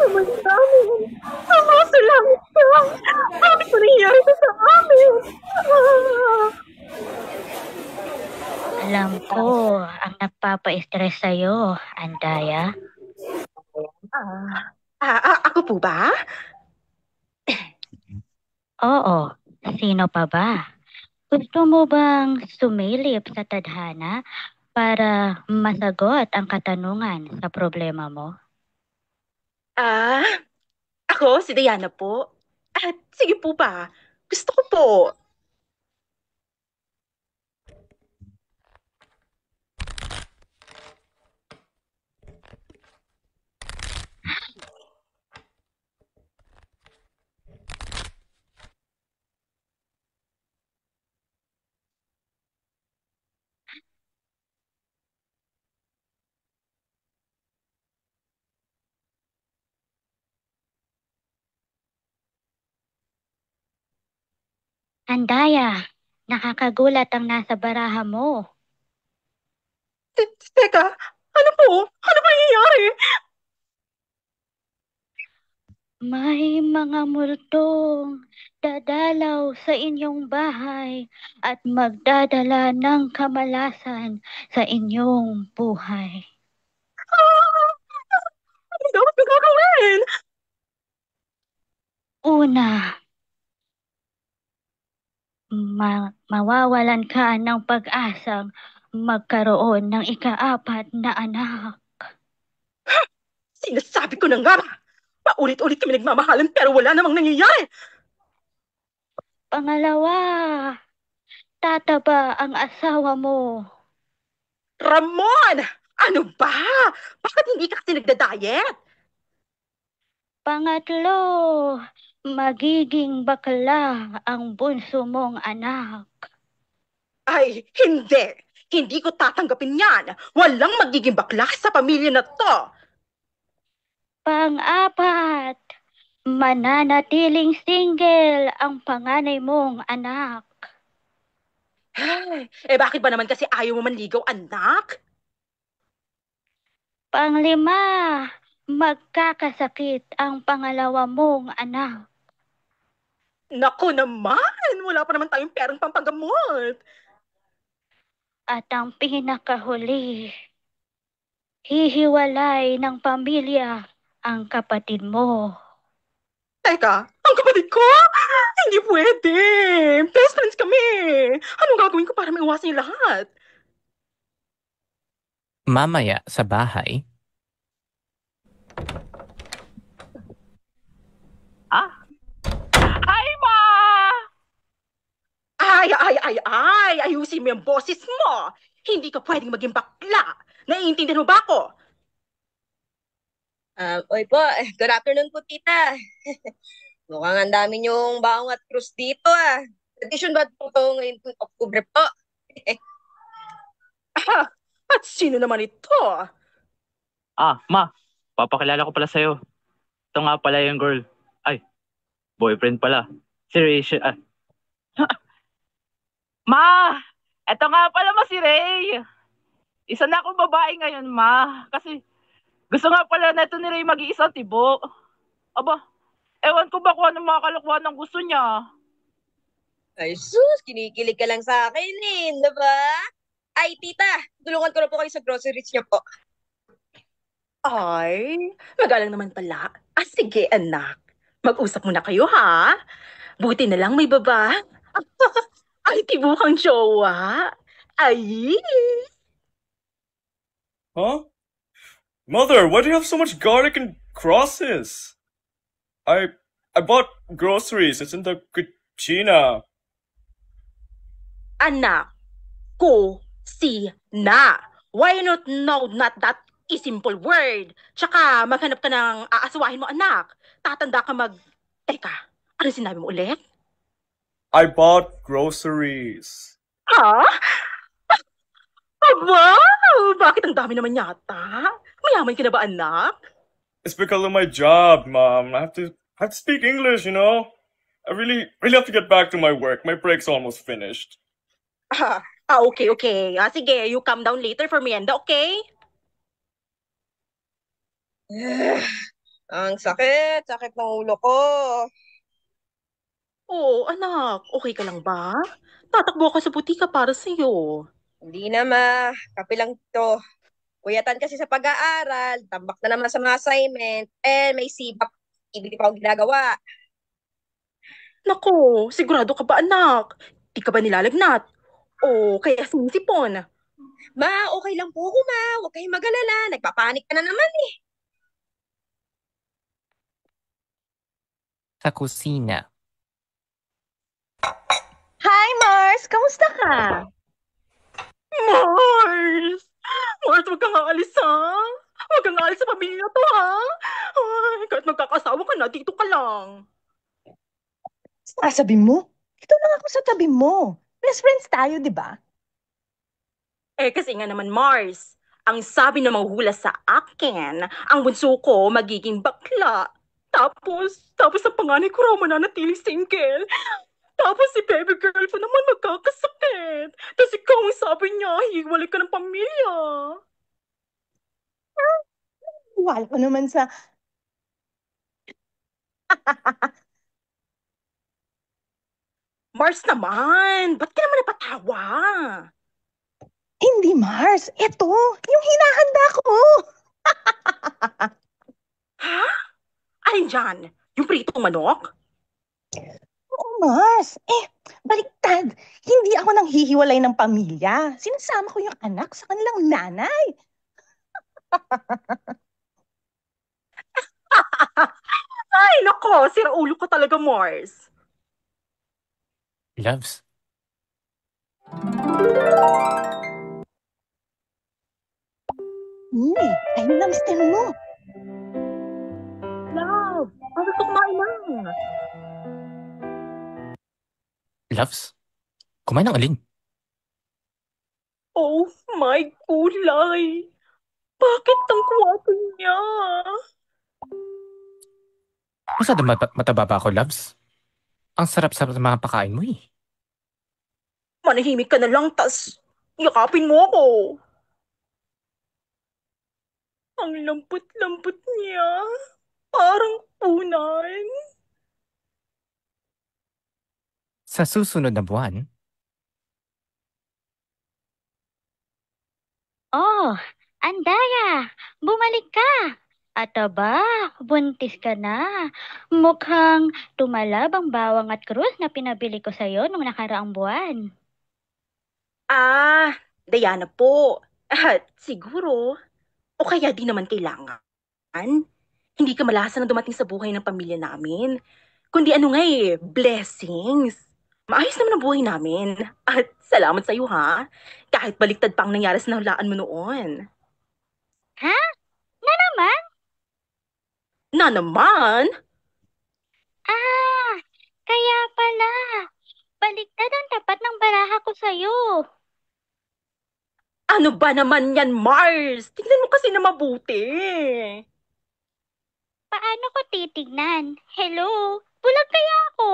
Naman namin. Ama, salamat ka. Bakit mo nangyayari ito sa amin? Alam ko, ang nagpapa-stress sa'yo, Andaya. Ako po ba? Oo, sino pa ba? Gusto mo bang sumilip sa tadhana para masagot ang katanungan sa problema mo? Ah, ako, si Diana po. Sige po ba? Gusto ko po. Andaya, nakakagulat ang nasa baraha mo. Teka, ano po? Ano ba nangyayari? May mga multong dadalaw sa inyong bahay at magdadala ng kamalasan sa inyong buhay. Ano dapat ko gagawin? Una, mawawalan ka ng pag-asang magkaroon ng ikaapat na anak. Sinasabi ko na nga ba? Paulit-ulit kami nagmamahalan pero wala namang nangyayari. Pangalawa, tataba ang asawa mo. Ramon! Ano ba? Bakit hindi ka kasi nagda-diet? Pangatlo, magiging bakla ang bunso mong anak. Ay, hindi! Hindi ko tatanggapin yan! Walang magiging bakla sa pamilya na to! Pang-apat, mananatiling single ang panganay mong anak. Ay, bakit ba naman kasi ayaw mo manligaw, anak? Panglima, magkakasakit ang pangalawa mong anak. Naku naman! Wala pa naman tayong perang pampagamot. At ang pinakahuli, hihiwalay ng pamilya ang kapatid mo. Teka, ang kapatid ko? Hindi pwede! Best friends kami! Anong gagawin ko para maiwasan yung lahat? Mamaya sa bahay. Ay, ma! Ay! Ayusin mo yung boses mo! Hindi ka pwedeng maging bakla! Naiintindihan mo ba ako? Oy po, good afternoon po, tita. Mukhang ang dami niyong baong at krus dito, ah. Tradition ba po ito ngayon po, October po? At sino naman ito? Ma, papakilala ko pala sa'yo. Ito nga pala yung girl. Ay, boyfriend pala. Si Rachel. Ma! Ito nga pala si Ray. Isa na akong babae ngayon, ma. Kasi gusto nga pala na ito ni Ray mag-iisang tibo. Aba, ewan ko ba kung anong mga kalokohan ang gusto niya. Ay, sus, kinikilig ka lang sa akin, diba? Ay, tita, tulungan ko na po kayo sa groceries niyo po. Ay, magalang naman pala. Sige, anak. Mag-usap muna kayo, ha? Buti na lang may baba. Ay, tibukang jowa. Ay! Huh? Mother, why do you have so much garlic and crosses? I bought groceries. It's in the cucina. Anak, ko, si, na. Why not that simple word? Tsaka maghanap ka ng aasawahin mo, anak. Tatanda ka Teka, ano sinabi mo ulit? I bought groceries. Ha? Wow! Bakit ang dami naman yata? Mayaman ka na ba, anak? It's because of my job, Mom. I have to speak English, you know? I really have to get back to my work. My break's almost finished. Okay, okay. Sige, you calm down later for merienda, okay? Ang sakit, sakit ng ulo ko. Oo, anak. Okay ka lang ba? Tatakbo ako sa butika para sa'yo. Hindi na ma, kape lang to. Kuyatan kasi sa pag-aaral, tambak na naman sa mga assignment, may sibak, ibig pa akong ginagawa. Naku, sigurado ka ba, anak? Di ka ba nilalagnat? O kaya sinisipon? Ma, okay lang po ako ma, huwag kayong mag-alala, nagpapanik ka na naman. Sa kusina. Hi, Mars! Kamusta ka? Mars! Mars, huwag kang aalis, ha? Huwag kang aalis sa pamilya to, ha? Ay, kahit magkakasawa ka na, dito ka lang. Sasabi mo? Ito lang ako sa tabi mo. Best friends tayo, di ba? Kasi nga naman, Mars, ang sabi ng mahuhula sa akin, ang bunso ko magiging bakla. Tapos sa panganay ko raw mananatiling single. Tapos si baby girl ko naman magkakasakit. Tapos ikaw ang sabi niya, hiwalay ka ng pamilya. Wala ko naman sa... Mars naman, ba't ka naman napatawa? Hindi, Mars. Ito, yung hinahanda ko. Ha? Alin dyan? Yung pritong manok? Oo, Mars. Baliktad. Hindi ako nang hihiwalay ng pamilya. Sinasama ko yung anak sa kanilang nanay. Ay, nako, sira ulo ka talaga, Mars. Loves. Uy, ayun na mister mo. Love, bakit kumain lang? Loves? Kumain ng alin? Oh my kulay. Bakit ang kwapo niya? Masyado mataba ba ako, Loves? Ang sarap-sarap ng mga pakain mo eh. Manahimik ka na lang, tas yakapin mo ako. Ang lambot-lambot niya. Parang punan. Sa susunod na buwan, Oh, Andaya! Bumalik ka! At aba, buntis ka na. Mukhang tumalab ang bawang at krus na pinabili ko sa'yo nung nakaraang buwan. Diana po. At siguro, o kaya di naman kailangan. Hindi ka malasan na dumating sa buhay ng pamilya namin. Kundi blessings. Maayos naman ang buhay namin. At salamat sa iyo, ha? Kahit baliktad pa ang nangyari sa nahulaan mo noon. Ha? Na naman? Na naman? Ah, kaya pala. Baliktad ang tapat ng baraha ko sa'yo. Ano ba naman yan, Mars? Tingnan mo kasi na mabuti. Paano ko titignan? Hello? Bulag kaya ako?